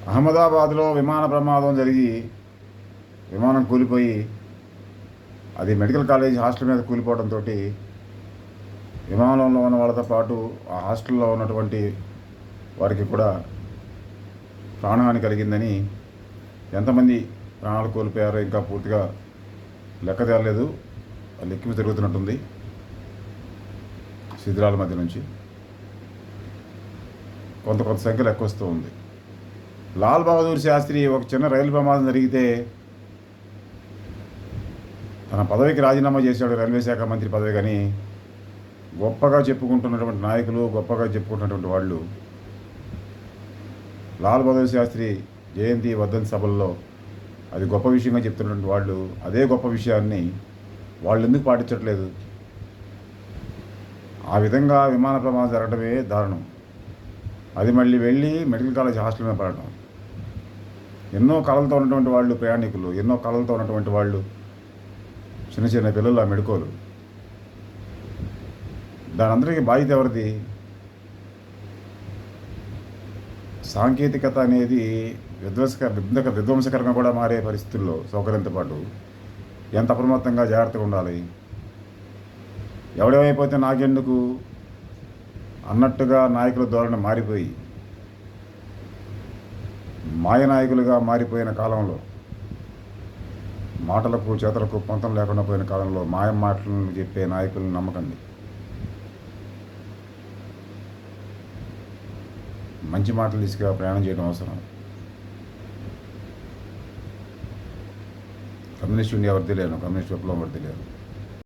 అహ్మదాబాద్లో విమాన ప్రమాదం జరిగి విమానం కూలిపోయి అది మెడికల్ కాలేజ్ హాస్టల్ మీద కూలిపోవడంతో విమానంలో ఉన్న వాళ్ళతో పాటు ఆ హాస్టల్లో ఉన్నటువంటి వారికి కూడా ప్రాణహాని కలిగిందని, ఎంతమంది ప్రాణాలు కోల్పోయారో ఇంకా పూర్తిగా లెక్క తేలలేదు. లెక్కింపు జరుగుతున్నట్టుంది శిథిరాల మధ్య నుంచి. కొంత సంఖ్య లెక్క వస్తూ ఉంది. లాల్ బహదూర్ శాస్త్రి ఒక చిన్న రైలు ప్రమాదం జరిగితే తన పదవికి రాజీనామా చేశాడు, రైల్వే శాఖ మంత్రి పదవి. కానీ గొప్పగా చెప్పుకుంటున్నటువంటి నాయకులు, గొప్పగా చెప్పుకుంటున్నటువంటి వాళ్ళు లాల్ బహదూర్ శాస్త్రి జయంతి వర్ధంతి సభల్లో అది గొప్ప విషయంగా చెప్తున్నటువంటి వాళ్ళు అదే గొప్ప విషయాన్ని వాళ్ళు ఎందుకు పాటించట్లేదు? ఆ విధంగా విమాన ప్రమాదం జరగడమే దారుణం. అది మళ్ళీ వెళ్ళి మెడికల్ కాలేజ్ హాస్టల్ మీద పడటం. ఎన్నో కళలతో ఉన్నటువంటి వాళ్ళు ప్రయాణికులు, ఎన్నో కళలతో ఉన్నటువంటి వాళ్ళు, చిన్న చిన్న పిల్లలు, ఆ మెడుకోలు. దాని అందరికీ బాధ్యత ఎవరిది? సాంకేతికత అనేది విధ్వంసకరంగా కూడా మారే పరిస్థితుల్లో సౌకర్యంతో పాటు ఎంత అప్రమత్తంగా జాగ్రత్తగా ఉండాలి. ఎవడేమైపోతే నాకెందుకు అన్నట్టుగా నాయకుల ధోరణి మారిపోయి మాయ నాయకులుగా మారిపోయిన కాలంలో, మాటలకు చేతలకు పొంతం లేకుండా పోయిన కాలంలో మాయ మాటలను చెప్పే నాయకులను నమ్మకండి. మంచి మాటలు తీసుకుని ప్రయాణం చేయడం అవసరం. కమ్యూనిస్ట్ ఇండియా వర్దిలేను, కమ్యూనిస్ట్ విప్లవం వర్దిలేను.